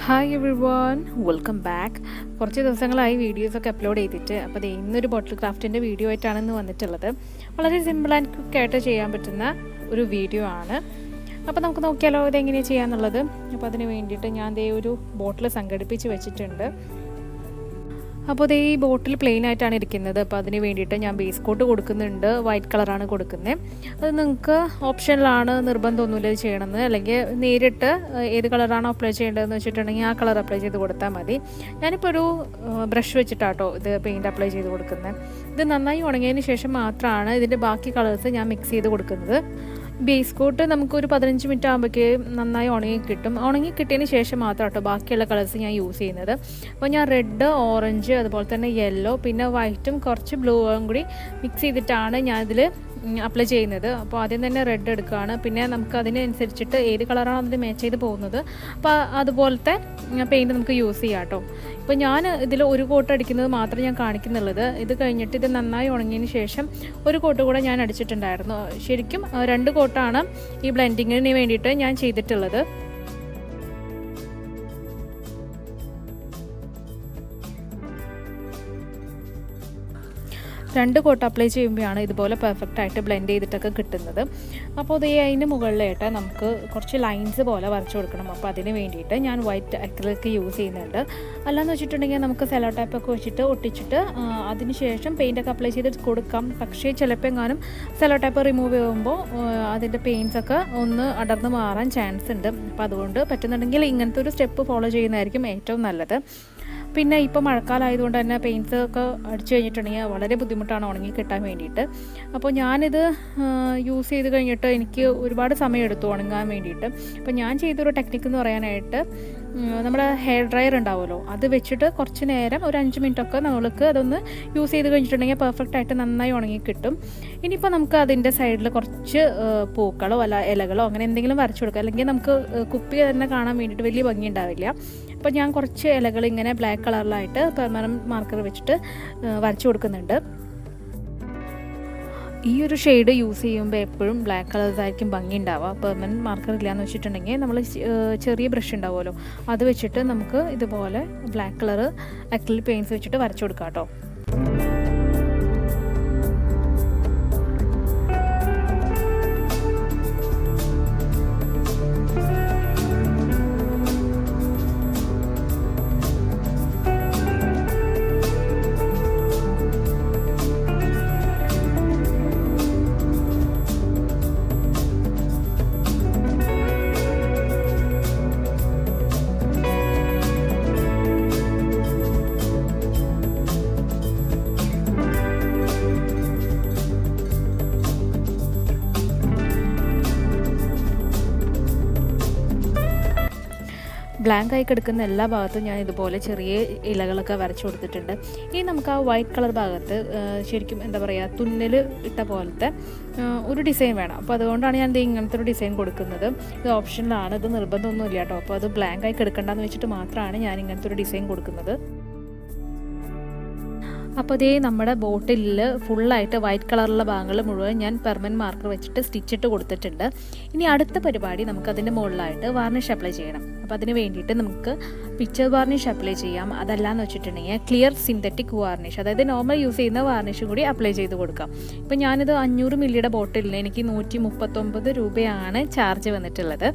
Hi every one, welcome back. കുറച്ച് ദിവസങ്ങളായി വീഡിയോസൊക്കെ അപ്ലോഡ് ചെയ്തിട്ട് അപ്പോൾ അത് ഇന്നൊരു ബോട്ടിൽ ക്രാഫ്റ്റിൻ്റെ വീഡിയോ ആയിട്ടാണ് ഇന്ന് വന്നിട്ടുള്ളത്. വളരെ സിമ്പിൾ ആൻഡ് ക്വിക്കായിട്ട് ചെയ്യാൻ പറ്റുന്ന ഒരു വീഡിയോ ആണ്. അപ്പോൾ നമുക്ക് നോക്കിയാലോ ഇതെങ്ങനെയാണ് ചെയ്യാന്നുള്ളത്. അപ്പോൾ അതിന് വേണ്ടിയിട്ട് ഞാൻ ദേ ഒരു ബോട്ടിൽ സംഘടിപ്പിച്ച് വെച്ചിട്ടുണ്ട്. അപ്പോൾ ഈ ബോട്ടിൽ പ്ലെയിൻ ആയിട്ടാണ് ഇരിക്കുന്നത്. അപ്പോൾ അതിന് വേണ്ടിയിട്ട് ഞാൻ ബേസ് കോട്ട് കൊടുക്കുന്നുണ്ട്. വൈറ്റ് കളറാണ് കൊടുക്കുന്നത്. അത് നിങ്ങൾക്ക് ഓപ്ഷനിലാണ്, നിർബന്ധമൊന്നുമില്ല ഇത് ചെയ്യണമെന്ന്. അല്ലെങ്കിൽ നേരിട്ട് ഏത് കളറാണോ അപ്ലൈ ചെയ്യേണ്ടതെന്ന് വെച്ചിട്ടുണ്ടെങ്കിൽ ആ കളർ അപ്ലൈ ചെയ്ത് കൊടുത്താൽ മതി. ഞാനിപ്പോൾ ഒരു ബ്രഷ് വെച്ചിട്ടാട്ടോ ഇത് പെയിൻറ്റ് അപ്ലൈ ചെയ്ത് കൊടുക്കുന്നത്. ഇത് നന്നായി ഉണങ്ങിയതിന് ശേഷം മാത്രമാണ് ഇതിൻ്റെ ബാക്കി കളേഴ്സ് ഞാൻ മിക്സ് ചെയ്ത് കൊടുക്കുന്നത്. ബേസ് കോട്ട് നമുക്കൊരു 15 മിനിറ്റ് ആകുമ്പോഴേക്ക് നന്നായി ഉണങ്ങി കിട്ടും. ഉണങ്ങി കിട്ടിയതിന് ശേഷം മാത്രം കേട്ടോ ബാക്കിയുള്ള കളേഴ്സ് ഞാൻ യൂസ് ചെയ്യുന്നത്. അപ്പോൾ ഞാൻ റെഡ്, ഓറഞ്ച്, അതുപോലെ തന്നെ യെല്ലോ, പിന്നെ വൈറ്റും കുറച്ച് ബ്ലൂവും കൂടി മിക്സ് ചെയ്തിട്ടാണ് ഞാനിതിൽ അപ്ലൈ ചെയ്യുന്നത്. അപ്പോൾ ആദ്യം തന്നെ റെഡ് എടുക്കുകയാണ്. പിന്നെ നമുക്ക് അതിനനുസരിച്ചിട്ട് ഏത് കളറാണ് അതിൽ മാച്ച് ചെയ്ത് പോകുന്നത് അപ്പോൾ അതുപോലത്തെ പെയിൻറ്റ് നമുക്ക് യൂസ് ചെയ്യാം കേട്ടോ. ഇപ്പോൾ ഞാൻ ഇതിൽ ഒരു കോട്ട് അടിക്കുന്നത് മാത്രം ഞാൻ കാണിക്കുന്നുള്ളത്. ഇത് കഴിഞ്ഞിട്ട് ഇത് നന്നായി ഉണങ്ങിയതിന് ശേഷം ഒരു കോട്ട് കൂടെ ഞാൻ അടിച്ചിട്ടുണ്ടായിരുന്നു. ശരിക്കും 2 കോട്ടാണ് ഈ ബ്ലെൻഡിങ്ങിന് വേണ്ടിയിട്ട് ഞാൻ ചെയ്തിട്ടുള്ളത്. 2 കോട്ട് അപ്ലൈ ചെയ്യുമ്പോഴാണ് ഇതുപോലെ പെർഫെക്റ്റ് ആയിട്ട് ബ്ലെൻഡ് ചെയ്തിട്ടൊക്കെ കിട്ടുന്നത്. അപ്പോൾ അതിന് മുകളിലായിട്ട് നമുക്ക് കുറച്ച് ലൈൻസ് പോലെ വരച്ചു കൊടുക്കണം. അപ്പോൾ അതിന് വേണ്ടിയിട്ട് ഞാൻ വൈറ്റ് അക്രിലിക് യൂസ് ചെയ്യുന്നുണ്ട്. അല്ലാന്ന് വെച്ചിട്ടുണ്ടെങ്കിൽ നമുക്ക് സെല്ലോ ടൈപ്പൊക്കെ വെച്ചിട്ട് ഒട്ടിച്ചിട്ട് അതിന് ശേഷം പെയിൻറ്റൊക്കെ അപ്ലൈ ചെയ്ത് കൊടുക്കാം. പക്ഷേ ചിലപ്പോൾ എങ്ങാനും സെല്ലോ ടൈപ്പ് റിമൂവ് ചെയ്യുമ്പോൾ അതിൻ്റെ പെയിൻറ്റ്സൊക്കെ ഒന്ന് അടർന്ന് മാറാൻ ചാൻസ് ഉണ്ട്. അപ്പോൾ അതുകൊണ്ട് പറ്റുന്നുണ്ടെങ്കിൽ ഇങ്ങനത്തെ ഒരു സ്റ്റെപ്പ് ഫോളോ ചെയ്യുന്നതായിരിക്കും ഏറ്റവും നല്ലത്. പിന്നെ ഇപ്പോൾ മഴക്കാലമായതുകൊണ്ട് തന്നെ പെയിൻറ്റ്സ് ഒക്കെ അടിച്ചു കഴിഞ്ഞിട്ടുണ്ടെങ്കിൽ വളരെ ബുദ്ധിമുട്ടാണ് ഉണങ്ങി കിട്ടാൻ വേണ്ടിയിട്ട്. അപ്പോൾ ഞാനിത് യൂസ് ചെയ്ത് കഴിഞ്ഞിട്ട് എനിക്ക് ഒരുപാട് സമയം എടുത്തു ഉണങ്ങാൻ വേണ്ടിയിട്ട്. അപ്പോൾ ഞാൻ ചെയ്തൊരു ടെക്നിക്ക് എന്ന് പറയാനായിട്ട് നമ്മുടെ ഹെയർ ഡ്രയർ ഉണ്ടാവുമല്ലോ, അത് വെച്ചിട്ട് കുറച്ച് നേരം ഒരു 5 മിനിറ്റൊക്കെ നമ്മൾക്ക് അതൊന്ന് യൂസ് ചെയ്ത് കഴിഞ്ഞിട്ടുണ്ടെങ്കിൽ പെർഫെക്റ്റ് ആയിട്ട് നന്നായി ഉണങ്ങി കിട്ടും. ഇനിയിപ്പോൾ നമുക്ക് അതിൻ്റെ സൈഡിൽ കുറച്ച് പൂക്കളോ അല്ല ഇലകളോ അങ്ങനെ എന്തെങ്കിലും വരച്ചു കൊടുക്കാം. അല്ലെങ്കിൽ നമുക്ക് കുപ്പി തന്നെ കാണാൻ വേണ്ടിയിട്ട് വലിയ ഭംഗി ഉണ്ടാവില്ല. അപ്പോൾ ഞാൻ കുറച്ച് ഇലകൾ ഇങ്ങനെ ബ്ലാക്ക് കളറിലായിട്ട് പെർമനൻറ്റ് മാർക്കർ വെച്ചിട്ട് വരച്ചു കൊടുക്കുന്നുണ്ട്. ഈ ഒരു ഷെയ്ഡ് യൂസ് ചെയ്യുമ്പോൾ എപ്പോഴും ബ്ലാക്ക് കളേഴ്സായിരിക്കും ഭംഗി ഉണ്ടാവുക. പെർമനൻറ്റ് മാർക്കർ ഇല്ലയെന്ന് വെച്ചിട്ടുണ്ടെങ്കിൽ നമ്മൾ ചെറിയ ബ്രഷ് ഉണ്ടാവുമല്ലോ, അത് വെച്ചിട്ട് നമുക്ക് ഇതുപോലെ ബ്ലാക്ക് കളറ് അക്രിലിക് പെയിൻറ്റ്സ് വെച്ചിട്ട് വരച്ചു കൊടുക്കാം കേട്ടോ. ബ്ലാങ്ക് ആയി കിടക്കുന്ന എല്ലാ ഭാഗത്തും ഞാൻ ഇതുപോലെ ചെറിയ ഇലകളൊക്കെ വരച്ചു കൊടുത്തിട്ടുണ്ട്. ഇനി നമുക്ക് ആ വൈറ്റ് കളർ ഭാഗത്ത് ശരിക്കും എന്താ പറയുക, തുന്നൽ ഇട്ട പോലത്തെ ഒരു ഡിസൈൻ വേണം. അപ്പോൾ അതുകൊണ്ടാണ് ഞാൻ ഇങ്ങനത്തെ ഒരു ഡിസൈൻ കൊടുക്കുന്നത്. ഇത് ഓപ്ഷനിലാണ്, ഇത് നിർബന്ധമൊന്നുമില്ല കേട്ടോ. അപ്പോൾ അത് ബ്ലാങ്ക് ആയി കിടക്കണ്ടെന്ന് വെച്ചിട്ട് മാത്രമാണ് ഞാൻ ഇങ്ങനത്തെ ഒരു ഡിസൈൻ കൊടുക്കുന്നത്. അപ്പോൾ ഇതേ നമ്മുടെ ബോട്ടിലിൽ ഫുള്ളായിട്ട് വൈറ്റ് കളറുള്ള ഭാഗങ്ങൾ മുഴുവൻ ഞാൻ പെർമനൻറ്റ് മാർക്കർ വെച്ചിട്ട് സ്റ്റിച്ചിട്ട് കൊടുത്തിട്ടുണ്ട്. ഇനി അടുത്ത പരിപാടി നമുക്കതിൻ്റെ മുകളിലായിട്ട് വാർണിഷ് അപ്ലൈ ചെയ്യണം. അപ്പോൾ അതിന് വേണ്ടിയിട്ട് നമുക്ക് പിക്ചർ വാർണിഷ് അപ്ലൈ ചെയ്യാം. അതല്ലാന്ന് വെച്ചിട്ടുണ്ടെങ്കിൽ ക്ലിയർ സിന്തറ്റിക് വാർണിഷ്, അതായത് നോർമൽ യൂസ് ചെയ്യുന്ന വാർണിഷ് കൂടി അപ്ലൈ ചെയ്ത് കൊടുക്കാം. ഇപ്പോൾ ഞാനിത് 500 മില്ലിയുടെ ബോട്ടിലിന് എനിക്ക് 139 രൂപയാണ് ചാർജ് വന്നിട്ടുള്ളത്.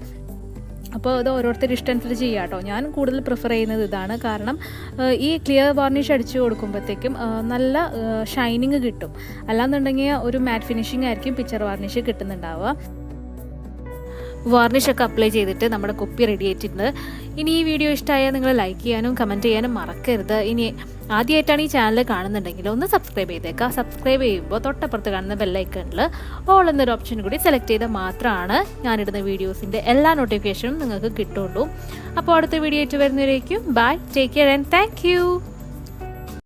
അപ്പോൾ ഇത് ഓരോരുത്തർ ഇഷ്ടമനുസരിച്ച് ചെയ്യാം കേട്ടോ. ഞാൻ കൂടുതൽ പ്രിഫർ ചെയ്യുന്നത് ഇതാണ്. കാരണം ഈ ക്ലിയർ വാർണിഷ് അടിച്ചു കൊടുക്കുമ്പോഴത്തേക്കും നല്ല ഷൈനിങ് കിട്ടും. അല്ലാന്നുണ്ടെങ്കിൽ ഒരു മാറ്റ് ഫിനിഷിംഗ് ആയിരിക്കും പിക്ചർ വാർണിഷ് കിട്ടുന്നുണ്ടാവുക. വാർണിഷൊക്കെ അപ്ലൈ ചെയ്തിട്ട് നമ്മുടെ കുപ്പി റെഡി ആയിട്ടുണ്ട്. ഇനി ഈ വീഡിയോ ഇഷ്ടമായാൽ നിങ്ങൾ ലൈക്ക് ചെയ്യാനും കമൻറ്റ് ചെയ്യാനും മറക്കരുത്. ഇനി ആദ്യമായിട്ടാണ് ഈ ചാനൽ കാണുന്നുണ്ടെങ്കിൽ ഒന്ന് സബ്സ്ക്രൈബ് ചെയ്തേക്കാം. സബ്സ്ക്രൈബ് ചെയ്യുമ്പോൾ തൊട്ടപ്പുറത്ത് കാണുന്ന ബെല്ലൈക്കണിൽ ഓൾ എന്നൊരു ഓപ്ഷൻ കൂടി സെലക്ട് ചെയ്താൽ മാത്രമാണ് ഞാനിടുന്ന വീഡിയോസിൻ്റെ എല്ലാ നോട്ടിഫിക്കേഷനും നിങ്ങൾക്ക് കിട്ടുള്ളൂ. അപ്പോൾ അടുത്ത വീഡിയോ ആയിട്ട് വരുന്നവരേക്കും bye, take care and thank U.